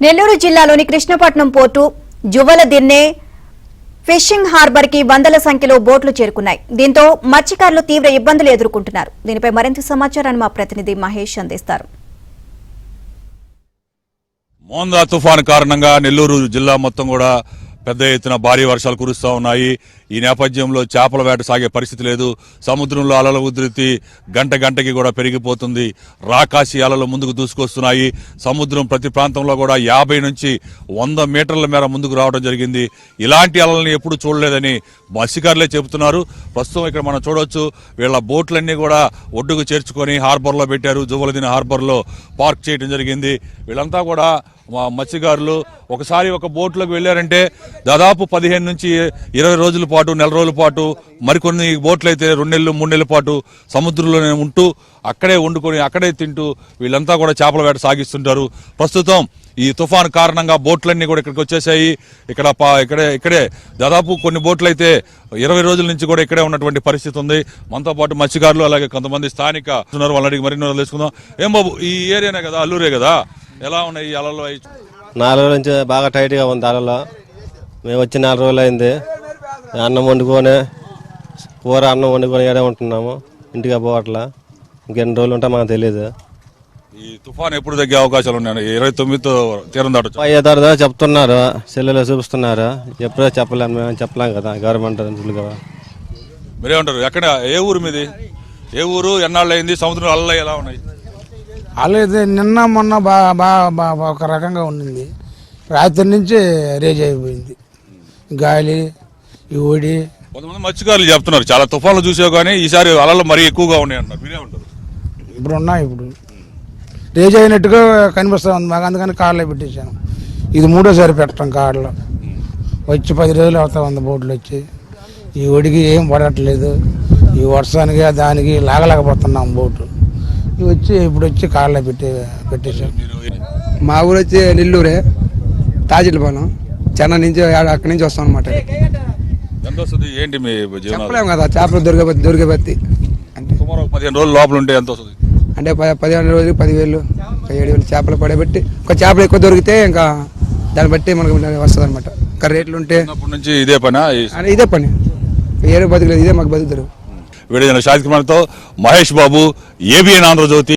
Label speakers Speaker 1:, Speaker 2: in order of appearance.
Speaker 1: నెల్లూరు జిల్లాలోని Krishnapatnam port Juvvaladinne fishing harbour కి వందల సంఖ్యలో బోట్లు చేరుకున్నాయి. దీంతో మత్స్యకారులు తీవ్ర ఇబ్బందులు ఎదుర్కొంటున్నారు. దీనిపై మరింత సమాచారాన్ని మా ప్రతినిధి మహేష్ అందిస్తారు.
Speaker 2: మోందా తుఫాను కారణంగా నెల్లూరు జిల్లా మొత్తం కూడా పెద్ద ఎత్తున భారీ వర్షాలు కురుస్తూ ఉన్నాయి. ఈ నేపథ్యంలో చేపల వేట సాగే పరిస్థితి లేదు. సముద్రంలో అలల ఉధృతి గంటకి కూడా పెరిగిపోతుంది. రాకాసి అలలు ముందుకు దూసుకొస్తున్నాయి. సముద్రం ప్రతి ప్రాంతంలో కూడా 50 నుంచి 100 మీటర్ల మేర ముందుకు రావడం జరిగింది. ఇలాంటి అలల్ని ఎప్పుడు చూడలేదని మత్స్యకారులే చెబుతున్నారు. ప్రస్తుతం ఇక్కడ మనం చూడవచ్చు, వీళ్ళ బోట్లన్నీ కూడా ఒడ్డుకు చేర్చుకొని హార్బర్లో పెట్టారు. జువ్వలదిన్నె హార్బర్లో పార్క్ చేయడం జరిగింది. వీళ్ళంతా కూడా మత్స్యకారులు ఒకసారి ఒక బోట్లోకి వెళ్ళారంటే దాదాపు 15 నుంచి 20 రోజుల పాటు, నెల రోజుల పాటు, మరికొన్ని బోట్లు అయితే 2 నెలలు 3 నెలల పాటు సముద్రంలోనే ఉంటూ అక్కడే వండుకొని అక్కడే తింటూ వీళ్ళంతా కూడా చేపల వేట సాగిస్తుంటారు. ప్రస్తుతం ఈ తుఫాను కారణంగా బోట్లన్నీ కూడా ఇక్కడికి వచ్చేసాయి. ఇక్కడే దాదాపు కొన్ని బోట్లు అయితే 20 రోజుల నుంచి కూడా ఇక్కడే ఉన్నటువంటి పరిస్థితి ఉంది. మనతో పాటు మత్స్యకారులు అలాగే కొంతమంది స్థానిక ఉన్నారు. వాళ్ళకి మరిన్ని తెలుసుకుందాం. ఏం బాబు, ఈ ఏరియానే కదా, అల్లూరే కదా, ఎలా ఉన్నాయి ఈ అలలు?
Speaker 3: 4 రోజుల నుంచి బాగా టైట్గా ఉంది అలలో. మేము వచ్చి 4 రోజులు అయింది. అన్నం వండుకొని కూర అన్నం వండుకొని ఏడే ఉంటున్నాము. ఇంటికి పోవట్లా. ఇంకెన్ని రోజులు ఉంటా మాకు తెలియదు.
Speaker 2: ఈ తుఫాన్ ఎప్పుడు తగ్గే అవకాశాలు ఉన్నాయి? 29తో తీరం దాటొచ్చు.
Speaker 3: 5 చెప్తున్నారు, సెల్లులో చూపిస్తున్నారు. ఎప్పుడో చెప్పలేము, మేము చెప్పలేం కదా, గవర్నమెంట్ కదా.
Speaker 2: మీరేమంటారు? ఎక్కడ, ఏ ఊరు మీది? ఏ ఊరు? ఎన్నాళ్ళు అయింది? సముద్రం అలలు ఎలా ఉన్నాయి?
Speaker 4: అలాగే నిన్న మొన్న బాగా ఒక రకంగా ఉండింది. రాత్రి నుంచి రేజ్ అయిపోయింది. గాలి, ఈ ఒడి.
Speaker 2: కొంతమంది మత్స్యకారులు చెప్తున్నారు చాలా తుఫాన్లు చూసావు కానీ ఈసారి అలలు మరీ ఎక్కువగా ఉన్నాయి అన్నారు. మీరేమంటారు?
Speaker 4: ఇప్పుడు రేజ్ అయినట్టుగా కనిపిస్తూ ఉంది మాకు. అందుకని కార్లో పెట్టేశాను. ఇది 3వసారి పెట్టడం కార్లో. వచ్చి 10 రోజులు అవుతా ఉంది బోట్లు వచ్చి. ఈ ఒడికి ఏం పడట్లేదు. ఈ వర్షానికి దానికి లాగలేకపోతున్నాం బోటు. ఇప్పుడు వచ్చి కార్లో పెట్టేశాను.
Speaker 5: మా ఊరు వచ్చి నెల్లూరే, తాజిల్పాలెం. చెన్నై నుంచి అక్కడి నుంచి వస్తాం అనమాట.
Speaker 2: ఎంత వస్తుంది? ఏంటి మీ
Speaker 5: చెప్పలేము కదా, చేపలు దొరికే బత్తి అంటే
Speaker 2: 15 రోజులు లోపల ఉంటే ఎంత వస్తుంది?
Speaker 5: అంటే 15 రోజులు 10,000, 7,000 చేపలు పడబెట్టి ఒక చేపలు ఎక్కువ దొరికితే ఇంకా దాన్ని బట్టి మనకు వస్తుంది అనమాట. ఇంకా రేట్లు ఉంటే
Speaker 2: నుంచి ఇదే పని
Speaker 5: ఇదే పని, ఏరే బతుకులేదు, ఇదే మాకు బతుకుతారు.
Speaker 2: వీడియో షాహిద్ కుమార్తో మహేష్ బాబు, ABN ఆంధ్రజ్యోతి.